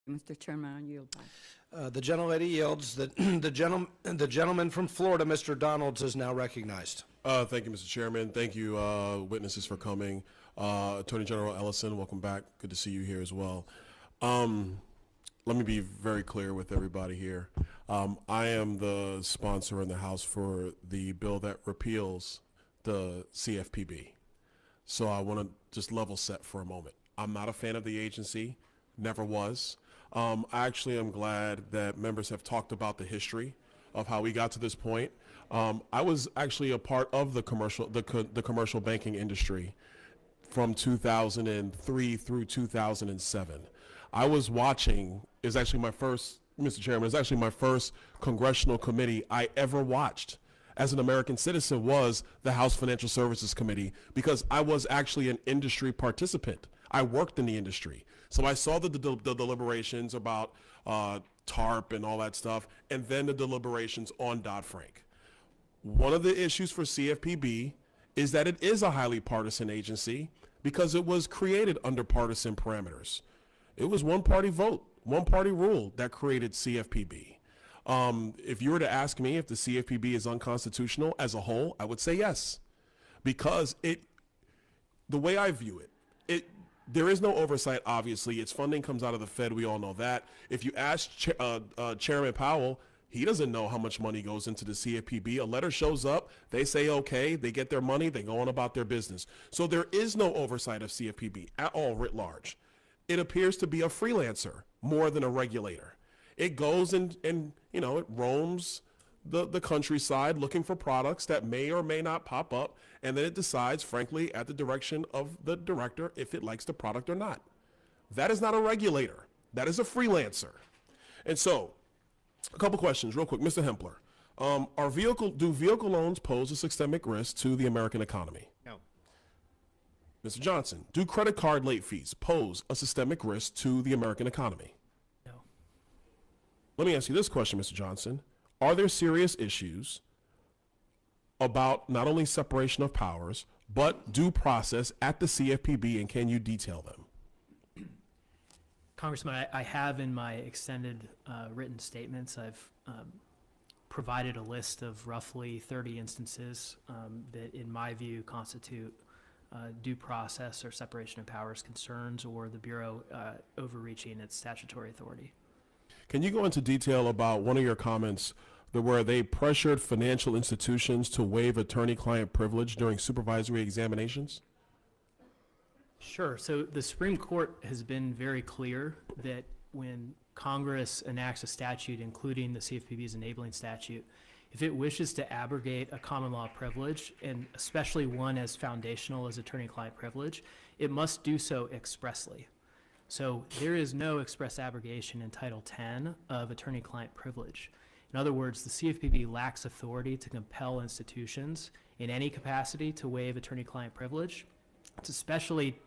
Mr. Chairman, I yield back. The gentlelady yields. The gentleman from Florida, Mr. Donalds, is now recognized. Thank you, Mr. Chairman. Thank you, witnesses, for coming. Attorney General Ellison, welcome back. Good to see you here as well. Let me be very clear with everybody here. I am the sponsor in the House for the bill that repeals the CFPB. So I want to just level set for a moment. I'm not a fan of the agency, never was. I actually am glad that members have talked about the history of how we got to this point. I was actually a part of the commercial banking industry from 2003 through 2007. I was watching, is actually my first, Mr. Chairman, it's actually my first congressional committee I ever watched as an American citizen was the House Financial Services Committee, because I was actually an industry participant. I worked in the industry. So I saw the deliberations about TARP and all that stuff, and then the deliberations on Dodd-Frank. One of the issues for CFPB is that it is a highly partisan agency because it was created under partisan parameters. It was one-party vote, one-party rule that created CFPB. If you were to ask me if the CFPB is unconstitutional as a whole, I would say yes, because the way I view it, there is no oversight, obviously. Its funding comes out of the Fed. We all know that. If you ask Chairman Powell, he doesn't know how much money goes into the CFPB. A letter shows up, they say okay, they get their money, they go on about their business. So there is no oversight of CFPB at all writ large. It appears to be a freelancer more than a regulator. It goes and you know, it roams the countryside looking for products that may or may not pop up, and then it decides, frankly, at the direction of the director, if it likes the product or not. That is not a regulator. That is a freelancer. And so, a couple questions real quick. Mr. Hempler, do vehicle loans pose a systemic risk to the American economy? No. Mr. Johnson, do credit card late fees pose a systemic risk to the American economy? No. Let me ask you this question, Mr. Johnson. Are there serious issues about not only separation of powers, but due process at the CFPB, and can you detail them? Congressman, I have in my extended written statements, I've provided a list of roughly 30 instances that, in my view, constitute due process or separation of powers concerns, or the Bureau overreaching its statutory authority. Can you go into detail about one of your comments where they pressured financial institutions to waive attorney-client privilege during supervisory examinations? Sure. So the Supreme Court has been very clear that when Congress enacts a statute, including the CFPB's enabling statute, if it wishes to abrogate a common law privilege, and especially one as foundational as attorney-client privilege, it must do so expressly. So there is no express abrogation in Title 10 of attorney-client privilege. In other words, the CFPB lacks authority to compel institutions in any capacity to waive attorney-client privilege. It's especially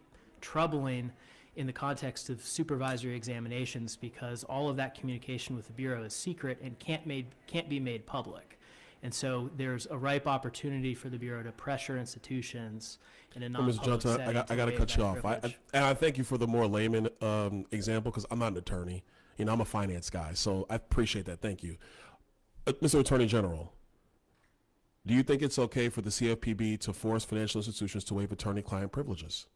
troubling in the context of supervisory examinations because all of that communication with the Bureau is secret and can't be made public. And so there's a ripe opportunity for the Bureau to pressure institutions in a non-public setting. Mr. Johnson, I got to cut you off. And I thank you for the more layman example, because I'm not an attorney. You know, I'm a finance guy, so I appreciate that. Thank you. Mr. Attorney General, do you think it's okay for the CFPB to force financial institutions to waive attorney-client privileges?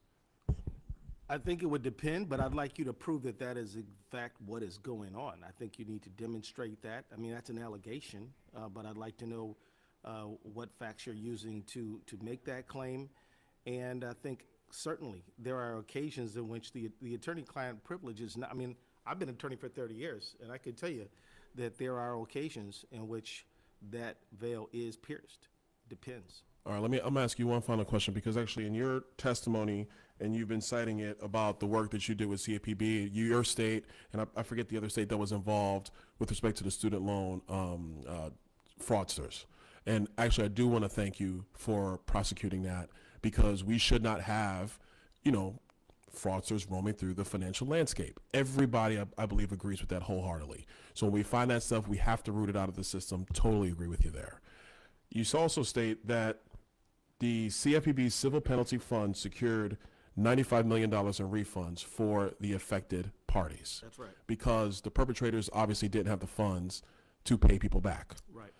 I think it would depend, but I'd like you to prove that that is in fact what is going on. I think you need to demonstrate that. I mean, that's an allegation, but I'd like to know what facts you're using to make that claim. And I think certainly there are occasions in which the attorney-client privilege is not, I mean, I've been an attorney for 30 years, and I can tell you that there are occasions in which that veil is pierced. Depends. All right, I'm gonna ask you one final question, because actually in your testimony, and you've been citing it about the work that you did with CFPB, your state, and I forget the other state that was involved with respect to the student loan fraudsters. And actually, I do want to thank you for prosecuting that, because we should not have, you know, fraudsters roaming through the financial landscape. Everybody, I believe, agrees with that wholeheartedly. So when we find that stuff, we have to root it out of the system. Totally agree with you there. You also state that the CFPB civil penalty fund secured $95 million in refunds for the affected parties. That's right. Because the perpetrators obviously didn't have the funds to pay people back. Right.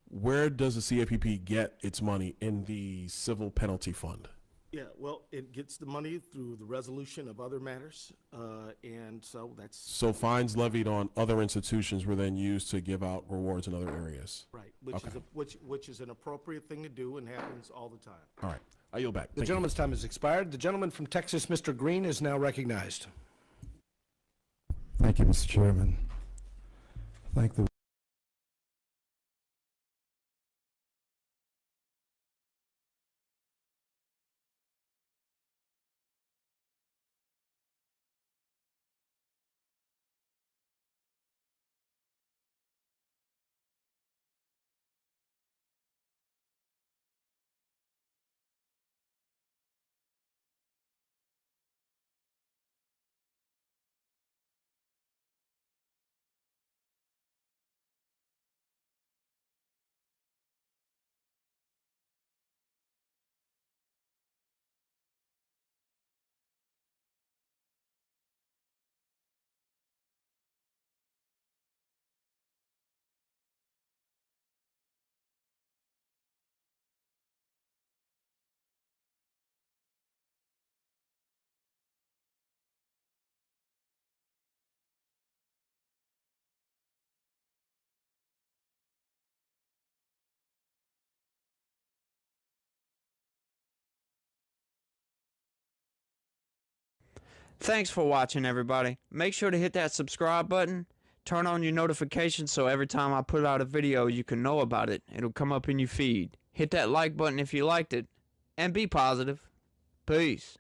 Where does the CFPB get its money in the civil penalty fund? Yeah, well, it gets the money through the resolution of other matters, and so that's So fines levied on other institutions were then used to give out rewards in other areas. right, which Okay. is which is an appropriate thing to do and happens all the time. All right. I yield back. The Thank you. gentleman's time has expired. The gentleman from Texas, Mr. Green, is now recognized. Thank you, Mr. Chairman. Thank the Thanks for watching, everybody. Make sure to hit that subscribe button. Turn on your notifications so every time I put out a video, you can know about it. It'll come up in your feed. Hit that like button if you liked it. And be positive. Peace.